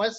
1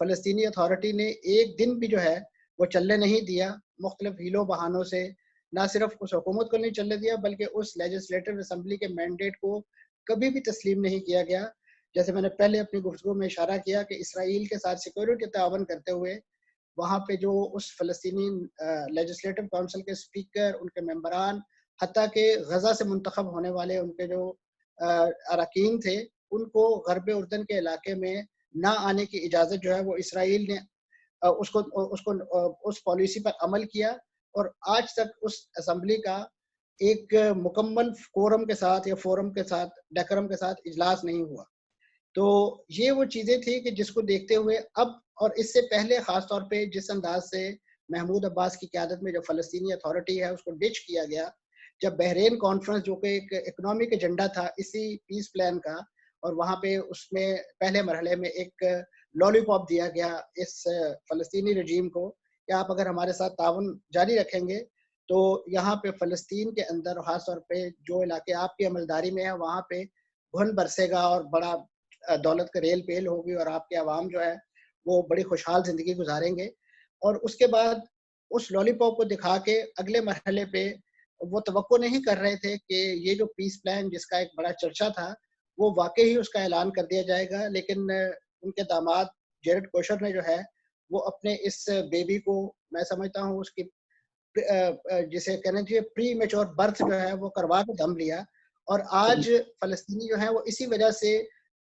فلسطینی اتھارٹی نے ایک دن بھی جو ہے وہ چلنے نہیں دیا، مختلف ہیلوں بہانوں سے نہ صرف اس حکومت کو نہیں چلنے دیا بلکہ اس لیجسلیٹو اسمبلی کے مینڈیٹ کو کبھی بھی تسلیم نہیں کیا گیا۔ جیسے میں نے پہلے اپنی گفتگو میں اشارہ کیا کہ اسرائیل کے ساتھ سیکورٹی تعاون کرتے ہوئے وہاں پہ جو اس فلسطینی لیجسلیٹو کونسل کے اسپیکر، ان کے ممبران، حتیٰ کہ غزہ سے منتخب ہونے والے ان کے جو اراکین تھے، ان کو غرب اردن کے علاقے میں نہ آنے کی اجازت جو ہے وہ اسرائیل نے اس پالیسی پر عمل کیا، اور آج تک اس اسمبلی کا ایک مکمل کورم کے ساتھ یا فورم کے ساتھ ڈیکرم کے ساتھ اجلاس نہیں ہوا۔ تو یہ وہ چیزیں تھیں کہ جس کو دیکھتے ہوئے اب اور اس سے پہلے خاص طور پہ جس انداز سے محمود عباس کی قیادت میں جو فلسطینی اتھارٹی ہے اس کو ڈچ کیا گیا، جب بحرین کانفرنس جو کہ ایک اکنامک ایجنڈا تھا اسی پیس پلان کا، اور وہاں پہ اس میں پہلے مرحلے میں ایک لالی پاپ دیا گیا اس فلسطینی رجیم کو کہ آپ اگر ہمارے ساتھ تعاون جاری رکھیں گے تو یہاں پہ فلسطین کے اندر خاص طور پہ جو علاقے آپ کی عملداری میں ہے وہاں پہ گھن برسے گا اور بڑا دولت کا ریل پیل ہوگی، اور آپ کے عوام جو ہے وہ بڑی خوشحال زندگی گزاریں گے۔ اور اس کے بعد اس لالی پاپ کو دکھا کے اگلے مرحلے پہ وہ توقع نہیں کر رہے تھے کہ یہ جو پیس پلان جس کا ایک بڑا چرچا تھا وہ واقعی اس کا اعلان کر دیا جائے گا، لیکن ان کے داماد جیرڈ کوشر نے جو ہے وہ اپنے اس بیبی کو، میں سمجھتا ہوں اس کی جسے کہنا چاہیے پری میچور برتھ جو ہے وہ کروا کے دم لیا، اور صحیح۔ آج فلسطینی جو ہیں وہ اسی وجہ سے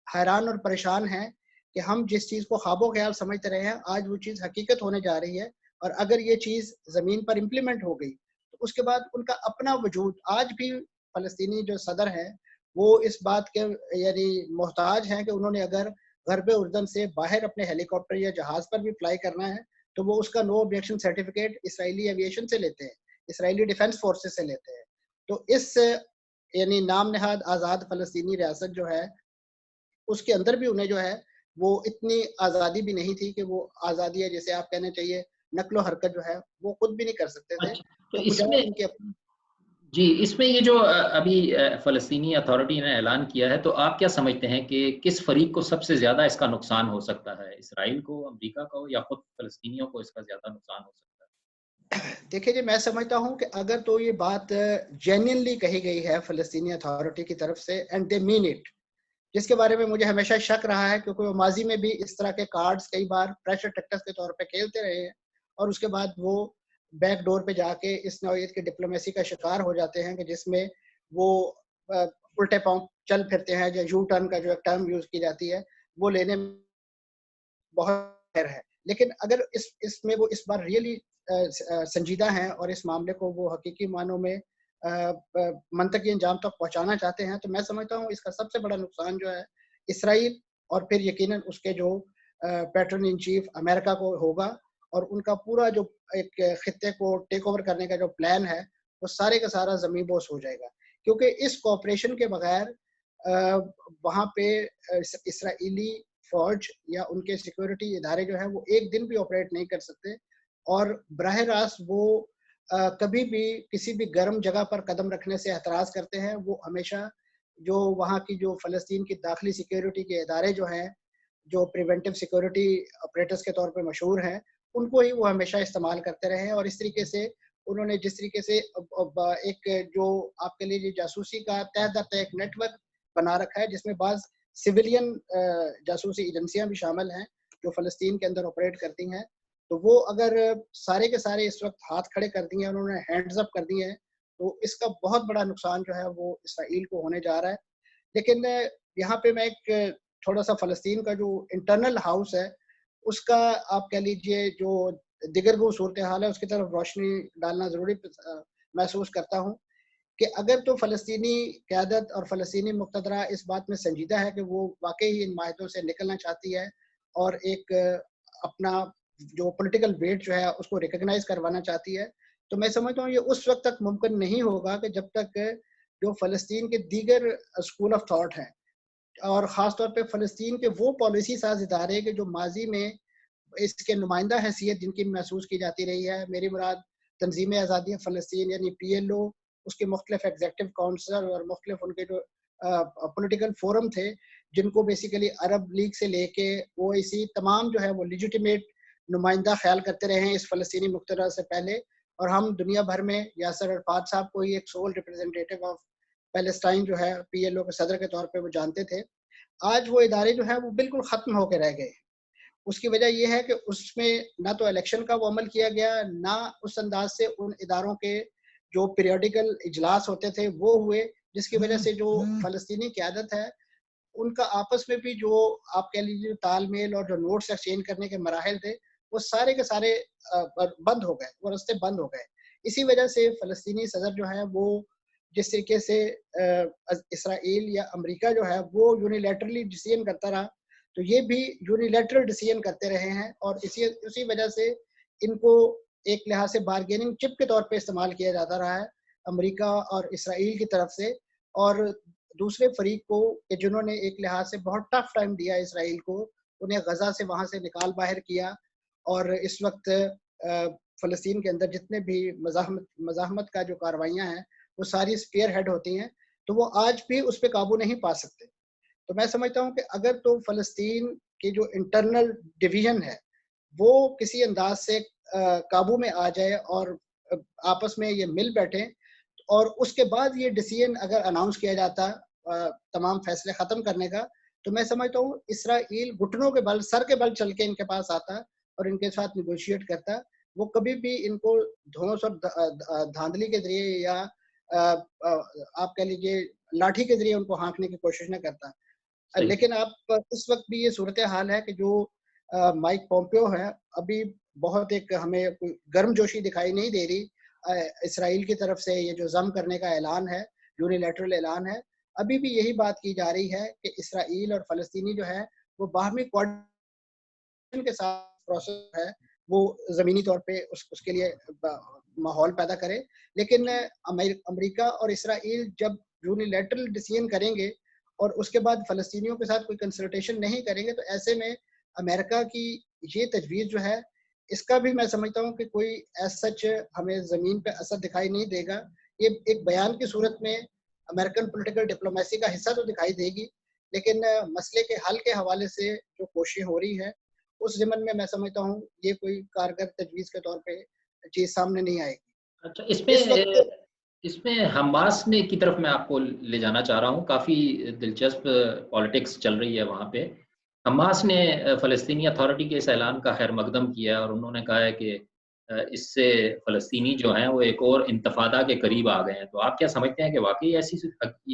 حیران اور پریشان ہیں کہ ہم جس چیز کو خواب و خیال سمجھتے رہے ہیں آج وہ چیز حقیقت ہونے جا رہی ہے، اور اگر یہ چیز زمین پر امپلیمنٹ ہو گئی تو اس کے بعد ان کا اپنا وجود، آج بھی فلسطینی جو صدر ہیں وہ اس بات کے یعنی محتاج ہیں کہ انہوں نے اگر غرب اردن سے باہر اپنے ہیلی کاپٹر یا جہاز پر بھی فلائی کرنا ہے تو وہ اس کا نو آبجیکشن سرٹیفکیٹ اسرائیلی ایویشن سے لیتے ہیں، اسرائیلی ڈیفنس فورسز سے لیتے ہیں۔ تو اس یعنی نام نہاد آزاد فلسطینی ریاست جو ہے اس کے اندر بھی انہیں جو ہے وہ اتنی آزادی بھی نہیں تھی کہ وہ آزادی ہے جیسے آپ کہنا چاہیے نقل و حرکت جو ہے وہ خود بھی نہیں کر سکتے تھے، اچھا، تو تو اس بجائے میں ان کے اپنے جی، اس میں یہ جو ابھی فلسطینی اتھارٹی نے اعلان کیا ہے، تو آپ کیا سمجھتے ہیں کہ کس فریق کو سب سے زیادہ اس کا نقصان ہو سکتا ہے؟ اسرائیل کو، امریکہ کو، یا خود فلسطینیوں کو اس کا زیادہ نقصان ہو سکتا ہے؟ دیکھیں جی، میں سمجھتا ہوں کہ اگر تو یہ بات جینینلی کہی گئی ہے فلسطینی اتھارٹی کی طرف سے اینڈ دے مین اٹ، جس کے بارے میں مجھے ہمیشہ شک رہا ہے کیونکہ وہ ماضی میں بھی اس طرح کے کارڈز کئی بار پریشر ٹیکٹس کے طور پہ کھیلتے رہے ہیں، اور اس کے بعد وہ بیک ڈور پہ جا کے اس نوعیت کی ڈپلومیسی کا شکار ہو جاتے ہیں کہ جس میں وہ الٹے پاؤں چل پھرتے ہیں، یا یو ٹرن کا جو ایک ٹرم یوز کی جاتی ہے وہ لینے میں بہت خیر ہے۔ لیکن اگر اس میں وہ اس بار ریئلی سنجیدہ ہیں اور اس معاملے کو وہ حقیقی معنوں میں منطقی انجام تک پہنچانا چاہتے ہیں، تو میں سمجھتا ہوں اس کا سب سے بڑا نقصان جو ہے اسرائیل اور پھر یقیناً اس کے جو پیٹرن ان چیف امریکہ کو ہوگا، اور ان کا پورا جو ایک خطے کو ٹیک اوور کرنے کا جو پلان ہے وہ سارے کا سارا زمین بوس ہو جائے گا، کیونکہ اس کوآپریشن کے بغیر وہاں پہ اسرائیلی فوج یا ان کے سیکورٹی ادارے جو ہیں وہ ایک دن بھی آپریٹ نہیں کر سکتے، اور براہ راست وہ کبھی بھی کسی بھی گرم جگہ پر قدم رکھنے سے اعتراض کرتے ہیں۔ وہ ہمیشہ جو وہاں کی جو فلسطین کی داخلی سیکورٹی کے ادارے جو ہیں جو پریونٹیو سیکورٹی آپریٹرز کے طور پہ مشہور ہیں ان کو ہی وہ ہمیشہ استعمال کرتے رہے ہیں، اور اس طریقے سے انہوں نے جس طریقے سے ایک جو آپ کے لیے جاسوسی کا تہ در تہ ایک نیٹ ورک بنا رکھا ہے جس میں بعض سویلین جاسوسی ایجنسیاں بھی شامل ہیں جو فلسطین کے اندر آپریٹ کرتی ہیں، تو وہ اگر سارے کے سارے اس وقت ہاتھ کھڑے کر دیے ہیں، انہوں نے ہینڈز اپ کر دیے ہیں، تو اس کا بہت بڑا نقصان جو ہے وہ اسرائیل کو ہونے جا رہا ہے۔ لیکن یہاں پہ میں ایک تھوڑا سا فلسطین کا جو انٹرنل ہاؤس ہے اس کا آپ کہہ لیجئے جو دیگر وہ صورتحال ہے اس کی طرف روشنی ڈالنا ضروری محسوس کرتا ہوں کہ اگر تو فلسطینی قیادت اور فلسطینی مقتدرہ اس بات میں سنجیدہ ہے کہ وہ واقعی ان معاہدوں سے نکلنا چاہتی ہے اور ایک اپنا جو پولیٹیکل ویٹ جو ہے اس کو ریکگنائز کروانا چاہتی ہے، تو میں سمجھتا ہوں یہ اس وقت تک ممکن نہیں ہوگا کہ جب تک جو فلسطین کے دیگر اسکول آف تھاٹ ہیں اور خاص طور پہ فلسطین کے وہ پالیسی ساز ادارے کہ جو ماضی میں اس کے نمائندہ حیثیت جن کی محسوس کی جاتی رہی ہے، میری مراد تنظیم آزادی فلسطین یعنی پی ایل او، اس کے مختلف ایگزیکٹو کونسل اور مختلف ان کے جو پولیٹیکل فورم تھے جن کو بیسیکلی عرب لیگ سے لے کے وہ اسی تمام جو ہے وہ لیجیٹیمیٹ نمائندہ خیال کرتے رہے ہیں اس فلسطینی مقتدر سے پہلے، اور ہم دنیا بھر میں یاسر عرفات صاحب کو ہی ایک سول ریپرزینٹیٹیو آف پیلسٹائن جو ہے PLO کے صدر کے طور پہ وہ جانتے تھے۔ آج وہ ادارے جو ہے وہ بالکل ختم ہو کے رہ گئے۔ اس کی وجہ یہ ہے کہ اس میں نہ تو الیکشن کا وہ عمل کیا گیا، نہ اس انداز سے ان اداروں کے جو پیریوڈیکل اجلاس ہوتے تھے وہ ہوئے، جس کی وجہ سے جو فلسطینی قیادت ہے ان کا آپس میں بھی جو آپ کہہ لیجیے تال میل اور جو نوٹس ایکسچینج کرنے کے مراحل تھے وہ سارے کے سارے بند ہو گئے، وہ راستے بند ہو گئے۔ اسی وجہ سے فلسطینی صدر جو ہے وہ جس طریقے سے اسرائیل یا امریکہ جو ہے وہ یونیلیٹرلی ڈیسیژن کرتا رہا، تو یہ بھی یونیلیٹرل ڈیسیژن کرتے رہے ہیں، اور اسی وجہ سے ان کو ایک لحاظ سے بارگیننگ چپ کے طور پہ استعمال کیا جاتا رہا ہے امریکہ اور اسرائیل کی طرف سے، اور دوسرے فریق کو کہ جنہوں نے ایک لحاظ سے بہت ٹف ٹائم دیا اسرائیل کو، انہیں غزہ سے وہاں سے نکال باہر کیا، اور اس وقت فلسطین کے اندر جتنے بھی مزاحمت کا جو کاروائیاں ہیں وہ ساری سپیئر ہیڈ ہوتی ہیں، تو وہ آج بھی اس پہ قابو نہیں پا سکتے۔ تو میں سمجھتا ہوں کہ اگر تو فلسطین کی جو انٹرنل ڈویژن ہے وہ کسی انداز سے قابو میں آ جائے اور آپس میں یہ مل بیٹھیں، اور اس کے بعد یہ ڈیسیژن اگر اناؤنس کیا جاتا تمام فیصلے ختم کرنے کا، تو میں سمجھتا ہوں اسرائیل گھٹنوں کے بل، سر کے بل چل کے ان کے پاس آتا اور ان کے ساتھ نیگوشیٹ کرتا۔ وہ کبھی بھی ان کو دھونس اور دھاندلی کے ذریعے یا آپ کہہ لیجیے لاٹھی کے ذریعے ان کو ہانکنے کی کوشش نہ کرتا۔ صحیح۔ لیکن آپ اس وقت بھی یہ صورتحال ہے کہ جو مائک پومپیو ہے ابھی بہت ایک ہمیں گرم جوشی دکھائی نہیں دے رہی اسرائیل کی طرف سے، یہ جو ضم کرنے کا اعلان ہے، یونیلیٹرل اعلان ہے، ابھی بھی یہی بات کی جا رہی ہے کہ اسرائیل اور فلسطینی جو ہے وہ باہمی کوارڈینیشن کے ساتھ پروسیس ہے وہ زمینی طور پہ اس کے لیے ماحول پیدا کرے۔ لیکن امریکہ اور اسرائیل جب یونیلیٹرل ڈیسیژن کریں گے اور اس کے بعد فلسطینیوں کے ساتھ کوئی کنسلٹیشن نہیں کریں گے، تو ایسے میں امریکہ کی یہ تجویز جو ہے اس کا بھی میں سمجھتا ہوں کہ کوئی ایز سچ ہمیں زمین پہ اثر دکھائی نہیں دے گا۔ یہ ایک بیان کی صورت میں امریکن پولیٹیکل ڈپلومیسی کا حصہ تو دکھائی دے گی، لیکن مسئلے کے حل کے حوالے سے جو کوشش ہو رہی ہے اس ضمن میں میں سمجھتا ہوں یہ کوئی کارگر تجویز کے طور پہ چیز سامنے نہیں آئے گی اچھا، اس وقت۔ اس میں حماس نے کی طرف میں آپ کو لے جانا چاہ رہا ہوں، کافی دلچسپ پالیٹکس چل رہی ہے وہاں پہ۔ حماس نے فلسطینی اتھارٹی کے اس اعلان کا خیر مقدم کیا اور انہوں نے کہا ہے کہ اس سے فلسطینی جو ہیں وہ ایک اور انتفاضہ کے قریب آ گئے ہیں۔ تو آپ کیا سمجھتے ہیں کہ واقعی ایسی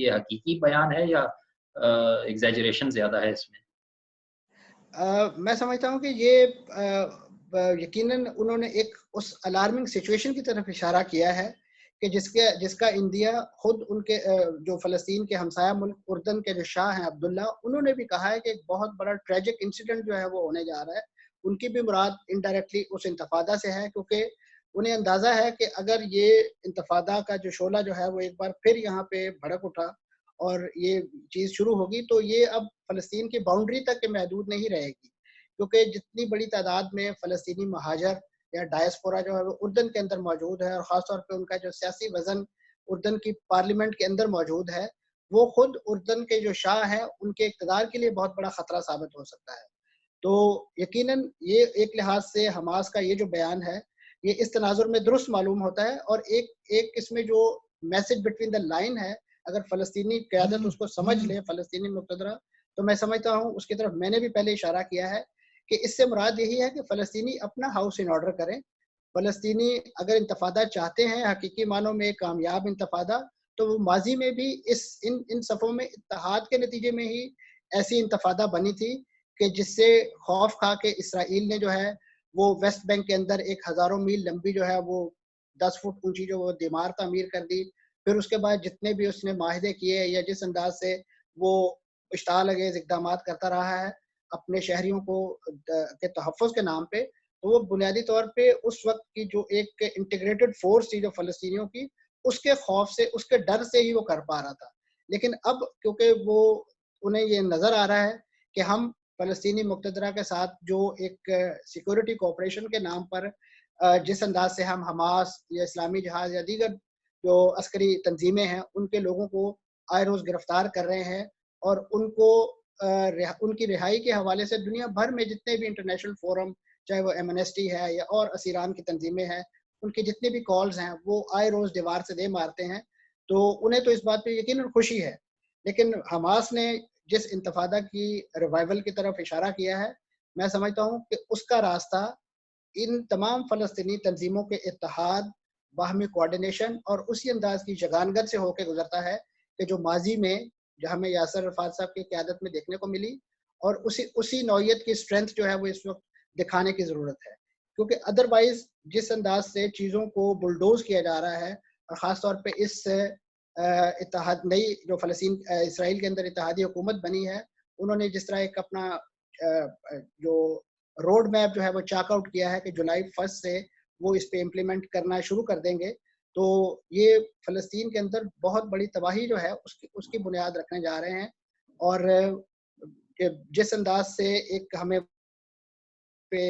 یہ حقیقی بیان ہے یا ایگزیجریشن زیادہ ہے اس میں؟ میں سمجھتا ہوں کہ یہ یقیناً انہوں نے ایک اس الارمنگ سچویشن کی طرف اشارہ کیا ہے کہ جس کا انڈیا خود ان کے جو فلسطین کے ہمسایہ ملک اردن کے جو شاہ ہیں عبداللہ، انہوں نے بھی کہا ہے کہ ایک بہت بڑا ٹریجک انسیڈنٹ جو ہے وہ ہونے جا رہا ہے۔ ان کی بھی مراد انڈائریکٹلی اس انتفاضہ سے ہے، کیونکہ انہیں اندازہ ہے کہ اگر یہ انتفاضہ کا جو شعلہ جو ہے وہ ایک بار پھر یہاں پہ بھڑک اٹھا اور یہ چیز شروع ہوگی تو یہ اب فلسطین کی باؤنڈری تک کے محدود نہیں رہے گی، کیونکہ جتنی بڑی تعداد میں فلسطینی مہاجر یا ڈائسپورا جو ہے وہ اردن کے اندر موجود ہے، اور خاص طور پہ ان کا جو سیاسی وزن اردن کی پارلیمنٹ کے اندر موجود ہے، وہ خود اردن کے جو شاہ ہیں ان کے اقتدار کے لیے بہت بڑا خطرہ ثابت ہو سکتا ہے۔ تو یقیناً یہ ایک لحاظ سے حماس کا یہ جو بیان ہے یہ اس تناظر میں درست معلوم ہوتا ہے، اور ایک اس میں جو میسج بٹوین دا لائن ہے، اگر فلسطینی قیادت اس کو سمجھ لے، فلسطینی مقتدرہ، تو میں سمجھتا ہوں اس کی طرف میں نے بھی پہلے اشارہ کیا ہے کہ اس سے مراد یہی ہے کہ فلسطینی اپنا ہاؤس ان آرڈر کریں۔ فلسطینی اگر انتفاضہ چاہتے ہیں حقیقی معنوں میں کامیاب انتفاضہ، تو وہ ماضی میں بھی ان صفوں میں اتحاد کے نتیجے میں ہی ایسی انتفاضہ بنی تھی کہ جس سے خوف کھا کے اسرائیل نے جو ہے وہ ویسٹ بینک کے اندر ایک ہزاروں میل لمبی جو ہے وہ 10 فٹ اونچی جو وہ دیمار تعمیر کر دی۔ پھر اس کے بعد جتنے بھی اس نے معاہدے کیے یا جس انداز سے وہ اشتعال انگیز اقدامات کرتا رہا ہے اپنے شہریوں کو کے تحفظ کے نام پہ، تو وہ بنیادی طور پہ اس وقت کی جو ایک انٹیگریٹڈ فورس تھی جو فلسطینیوں کی، اس کے خوف سے، اس کے ڈر سے ہی وہ کر پا رہا تھا۔ لیکن اب کیونکہ وہ انہیں یہ نظر آ رہا ہے کہ ہم فلسطینی مقتدرہ کے ساتھ جو ایک سیکورٹی کوآپریشن کے نام پر جس انداز سے ہم حماس یا اسلامی جہاد یا دیگر جو عسکری تنظیمیں ہیں ان کے لوگوں کو آئے روز گرفتار کر رہے ہیں اور ان کو ان کی رہائی کے حوالے سے دنیا بھر میں جتنے بھی انٹرنیشنل فورم، چاہے وہ ایمنسٹی ہے یا اور اسیران کی تنظیمیں ہیں، ان کے جتنے بھی کالز ہیں وہ آئے روز دیوار سے دے مارتے ہیں، تو انہیں تو اس بات پہ یقیناً خوشی ہے. لیکن حماس نے جس انتفاضہ کی ریوائول کی طرف اشارہ کیا ہے، میں سمجھتا ہوں کہ اس کا راستہ ان تمام فلسطینی تنظیموں کے اتحاد، باہمی کوارڈینیشن اور اسی انداز کی جگانگت سے ہو کے گزرتا ہے کہ جو ماضی میں جو ہمیں یاسر عرفات صاحب کی قیادت میں دیکھنے کو ملی، اور اسی نوعیت کی اسٹرینتھ جو ہے وہ اس وقت دکھانے کی ضرورت ہے. کیونکہ ادروائز جس انداز سے چیزوں کو بلڈوز کیا جا رہا ہے، اور خاص طور پہ اس اتحاد نئی جو فلسطین اسرائیل کے اندر اتحادی حکومت بنی ہے، انہوں نے جس طرح ایک اپنا جو روڈ میپ جو ہے وہ چاک آؤٹ کیا ہے کہ جولائی 1 سے وہ اس پہ امپلیمنٹ کرنا شروع کر دیں گے، تو یہ فلسطین کے اندر بہت بڑی تباہی جو ہے اس کی بنیاد رکھنے جا رہے ہیں. اور جس انداز سے ایک ہمیں پہ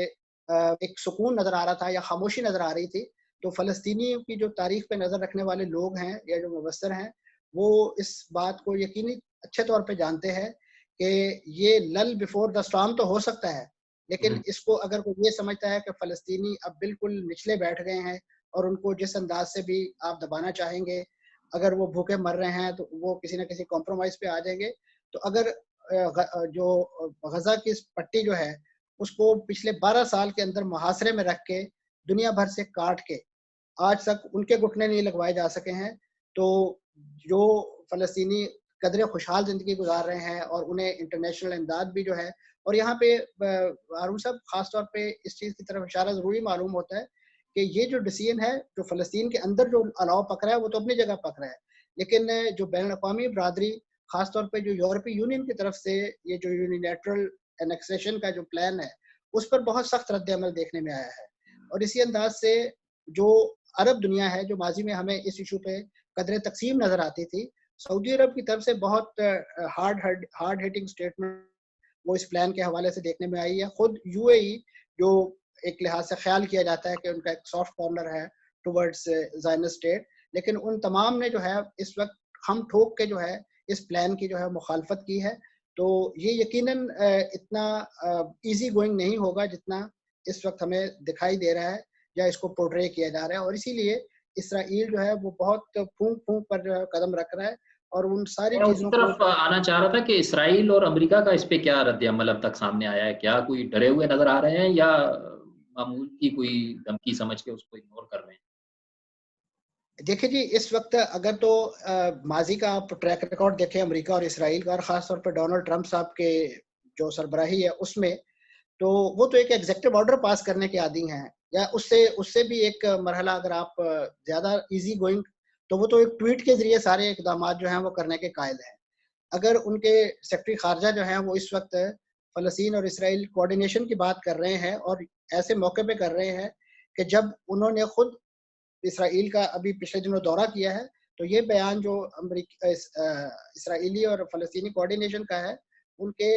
ایک سکون نظر آ رہا تھا یا خاموشی نظر آ رہی تھی، تو فلسطینی کی جو تاریخ پہ نظر رکھنے والے لوگ ہیں یا جو مبصر ہیں، وہ اس بات کو یقینی اچھے طور پہ جانتے ہیں کہ یہ لل بیفور دا اسٹارم تو ہو سکتا ہے، لیکن اس کو اگر کوئی یہ سمجھتا ہے کہ فلسطینی اب بالکل نچلے بیٹھ گئے ہیں اور ان کو جس انداز سے بھی آپ دبانا چاہیں گے، اگر وہ بھوکے مر رہے ہیں تو وہ کسی نہ کسی کمپرومائز پہ آ جائیں گے، تو اگر جو غزہ کی پٹی جو ہے اس کو پچھلے 12 سال کے اندر محاصرے میں رکھ کے دنیا بھر سے کاٹ کے آج تک ان کے گھٹنے نہیں لگوائے جا سکے ہیں، تو جو فلسطینی قدرے خوشحال زندگی گزار رہے ہیں اور انہیں انٹرنیشنل امداد بھی جو ہے، اور یہاں پہ ہارون صاحب خاص طور پہ اس چیز کی طرف اشارہ ضروری معلوم ہوتا ہے کہ یہ جو ڈیسیژن ہے جو فلسطین کے اندر جو الاؤ پک رہا ہے وہ تو اپنی جگہ پک رہا ہے، لیکن جو بین الاقوامی برادری خاص طور پہ جو یورپی یونین کی طرف سے یہ جو یونیلیٹرل انیکسیشن کا جو پلان ہے اس پر بہت سخت رد عمل دیکھنے میں آیا ہے. اور اسی انداز سے جو عرب دنیا ہے جو ماضی میں ہمیں اس ایشو پہ قدرے تقسیم نظر آتی تھی، سعودی عرب کی طرف سے بہت ہارڈ ہیٹنگ اسٹیٹمنٹ وہ اس پلان کے حوالے سے دیکھنے میں آئی ہے. خود یو اے ای جو ایک لحاظ سے خیال کیا جاتا ہے کہ ان کا ایک سافٹ کارنر ہے ٹورڈز زائنسٹ اسٹیٹ، لیکن ان تمام نے جو ہے اس وقت ہم ٹھوک کے جو ہے اس پلان کی جو ہے مخالفت کی ہے. تو یہ یقیناً اتنا ایزی گوئنگ نہیں ہوگا جتنا اس وقت ہمیں دکھائی دے رہا ہے یا اس کو پورٹرے کیا جا رہا ہے، اور اسی لیے اسرائیل جو ہے وہ بہت پھونک پھونک پر جو ہے قدم رکھ رہا ہے اور ان ساری میں اسی چیزوں کو. طرف آنا چاہ رہا تھا کہ اسرائیل اور امریکہ کا اس پہ کیا رد عمل اب تک سامنے آیا ہے؟ کیا کوئی ڈرے ہوئے نظر آ رہے ہیں یا معمول کی کوئی دھمکی سمجھ کے اس کو اگنور کر رہے ہیں؟ دیکھیں جی، اس وقت اگر تو ماضی کا آپ ٹریک ریکارڈ دیکھیں امریکہ اور اسرائیل کا، اور خاص طور پہ ڈونلڈ ٹرمپ صاحب کے جو سربراہی ہے اس میں، تو وہ تو ایک ایگزیکٹو آرڈر پاس کرنے کے عادی ہیں، یا اس سے بھی ایک مرحلہ اگر آپ زیادہ ایزی گوئنگ، تو وہ تو ایک ٹویٹ کے ذریعے سارے اقدامات جو ہیں وہ کرنے کے قائل ہیں. اگر ان کے سیکرٹری خارجہ جو ہیں وہ اس وقت فلسطین اور اسرائیل کوارڈینیشن کی بات کر رہے ہیں اور ایسے موقع پہ کر رہے ہیں کہ جب انہوں نے خود اسرائیل کا ابھی پچھلے دنوں دورہ کیا ہے، تو یہ بیان جو اسرائیلی اور فلسطینی کوارڈینیشن کا ہے ان کے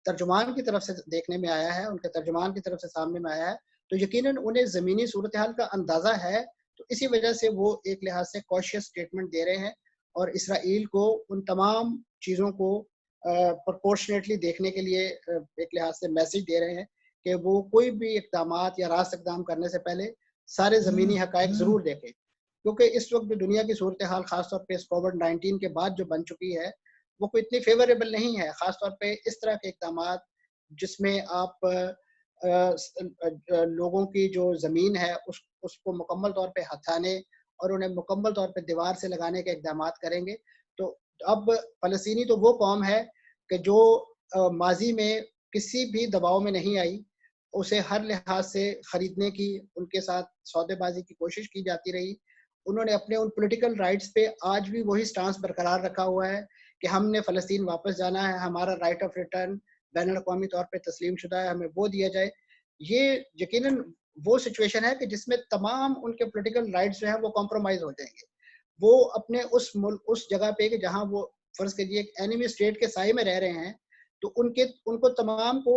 ترجمان کی طرف سے دیکھنے میں آیا ہے، ان کے ترجمان کی طرف سے سامنے میں آیا ہے، تو یقیناً انہیں زمینی صورتحال کا اندازہ ہے، تو اسی وجہ سے وہ ایک لحاظ سے کوشیس اسٹیٹمنٹ دے رہے ہیں اور اسرائیل کو ان تمام چیزوں کو پرپورشنیٹلی دیکھنے کے لیے ایک لحاظ سے میسج دے رہے ہیں کہ وہ کوئی بھی اقدامات یا راست اقدام کرنے سے پہلے سارے زمینی حقائق ضرور دیکھیں، کیونکہ اس وقت جو دنیا کی صورتحال خاص طور پہ اس کووڈ-19 کے بعد جو بن چکی ہے وہ کوئی اتنی فیوریبل نہیں ہے، خاص طور پہ اس طرح کے اقدامات جس میں آپ لوگوں کی جو زمین ہے اس کو مکمل طور پہ ہتھانے اور انہیں مکمل طور پہ دیوار سے لگانے کے اقدامات کریں گے. تو اب فلسطینی تو وہ قوم ہے کہ جو ماضی میں کسی بھی دباؤ میں نہیں آئی، اسے ہر لحاظ سے خریدنے کی ان کے ساتھ سودے بازی کی کوشش کی جاتی رہی. انہوں نے اپنے ان پولیٹیکل رائٹس پہ آج بھی وہی سٹانس برقرار رکھا ہوا ہے کہ ہم نے فلسطین واپس جانا ہے، ہمارا رائٹ آف ریٹرن بین الاقوامی طور پہ تسلیم شدہ ہے، ہمیں وہ دیا جائے. یہ یقیناً وہ سچویشن ہے کہ جس میں تمام ان کے پولیٹیکل رائٹس جو ہیں وہ کمپرومائز ہو جائیں گے. وہ اپنے اس جگہ پہ کہ جہاں وہ فرض کیجیے ایک اینیمی اسٹیٹ کے سائے میں رہ رہے ہیں، تو ان کو تمام کو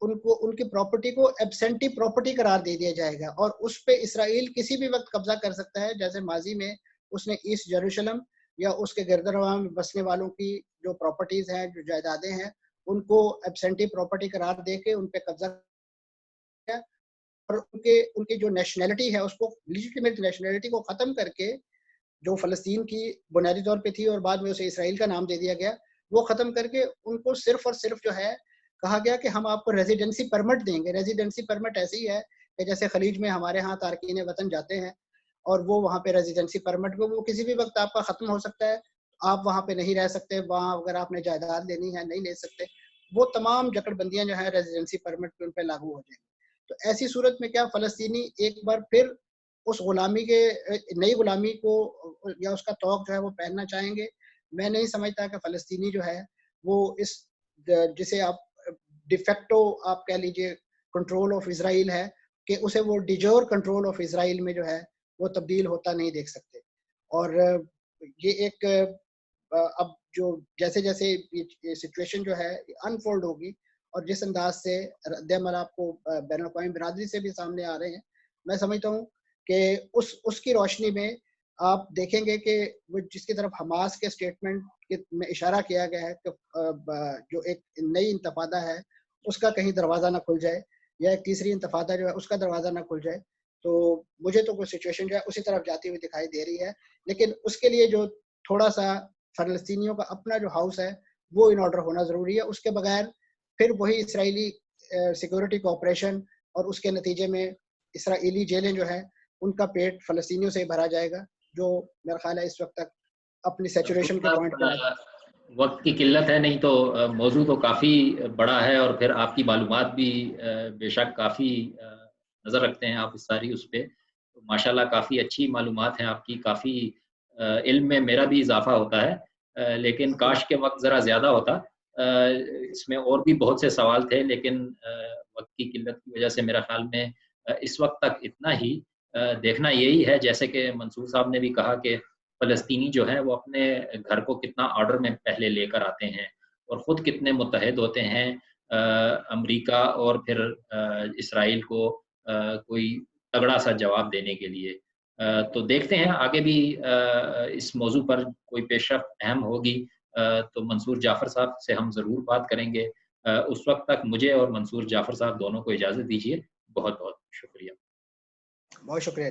ان کی پراپرٹی کو ایبسینٹی پراپرٹی قرار دے دیا جائے گا، اور اس پہ اسرائیل کسی بھی وقت قبضہ کر سکتا ہے، جیسے ماضی میں اس نے ایسٹ یروشلم یا اس کے گرد و نواح میں بسنے والوں کی جو پراپرٹیز ہیں، جو جائیدادیں ہیں، ان کو ایبسینٹی پراپرٹی قرار دے کے ان پہ قبضہ کیا، اور ان کی جو نیشنلٹی ہے اس کو لیجیٹیمیٹ نیشنلٹی کو ختم کر کے، جو فلسطین کی بنیادی طور پہ تھی اور بعد میں اسے اسرائیل کا نام دے دیا گیا، وہ ختم کر کے ان کو صرف اور صرف جو ہے کہا گیا کہ ہم آپ کو ریزیڈنسی پرمٹ دیں گے۔ ریزیڈنسی پرمٹ ایسی ہے کہ جیسے خلیج میں ہمارے ہاں تارکین وطن جاتے ہیں اور وہ وہاں پہ ریزیڈنسی پرمٹ پہ وہ کسی بھی وقت آپ کا ختم ہو سکتا ہے، آپ وہاں پہ نہیں رہ سکتے، وہاں اگر آپ نے جائیداد لینی ہے نہیں لے سکتے، وہ تمام جکڑ بندیاں جو ہیں ریزیڈنسی پرمٹ پہ ان پہ لاگو ہو جائیں گی۔ تو ایسی صورت میں کیا فلسطینی ایک بار پھر اس غلامی کے نئی غلامی کو یا اس کا طوق جو ہے وہ پہننا چاہیں گے؟ میں نہیں سمجھتا کہ فلسطینی جو ہے وہ اس جسے آپ ڈیفیکٹو آپ کہہ لیجئے کنٹرول آف اسرائیل ہے کہ اسے وہ ڈیجور کنٹرول آف اسرائیل میں جو ہے وہ تبدیل ہوتا نہیں دیکھ سکتے۔ اور یہ ایک اب جو جیسے جیسے یہ سچویشن جو ہے انفولڈ ہوگی اور جس انداز سے رد عمل آپ کو بین الاقوامی برادری سے بھی سامنے آ رہے ہیں، میں سمجھتا ہوں کہ اس کی روشنی میں آپ دیکھیں گے کہ وہ جس کی طرف حماس کے اسٹیٹمنٹ میں اشارہ کیا گیا ہے کہ جو ایک نئی انتفاضہ ہے اس کا کہیں دروازہ نہ کھل جائے، یا ایک تیسری انتفاضہ جو ہے اس کا دروازہ نہ کھل جائے، تو مجھے تو کوئی سچویشن جو ہے اسی طرف جاتی ہوئی دکھائی دے رہی ہے۔ لیکن اس کے لیے جو تھوڑا سا فلسطینیوں کا اپنا جو ہاؤس ہے وہ ان آرڈر ہونا ضروری ہے، اس کے بغیر پھر وہی اسرائیلی سیکورٹی کوآپریشن اور اس کے نتیجے میں اسرائیلی جیلیں جو ہیں ان کا پیٹ فلسطینیوں سے ہی بھرا جائے گا، جو میرا خیال ہے اس وقت تک اپنی سیچوریشن کے پوائنٹ پہ ہے۔ وقت کی قلت ہے، نہیں تو موضوع تو کافی بڑا ہے اور پھر آپ کی معلومات بھی بے شک کافی نظر رکھتے ہیں آپ اس ساری اس پہ، ماشاءاللہ کافی اچھی معلومات ہیں آپ کی، کافی علم میں میرا بھی اضافہ ہوتا ہے، لیکن کاش کے وقت ذرا زیادہ ہوتا، اس میں اور بھی بہت سے سوال تھے، لیکن وقت کی قلت کی وجہ سے میرا خیال میں اس وقت تک اتنا ہی۔ دیکھنا یہی ہے جیسے کہ منصور صاحب نے بھی کہا کہ فلسطینی جو ہیں وہ اپنے گھر کو کتنا آرڈر میں پہلے لے کر آتے ہیں اور خود کتنے متحد ہوتے ہیں امریکہ اور پھر اسرائیل کو کوئی تگڑا سا جواب دینے کے لیے۔ تو دیکھتے ہیں آگے بھی اس موضوع پر کوئی پیش رفت اہم ہوگی تو منصور جعفر صاحب سے ہم ضرور بات کریں گے۔ اس وقت تک مجھے اور منصور جعفر صاحب دونوں کو اجازت دیجیے۔ بہت بہت شکریہ۔ بہت شکریہ۔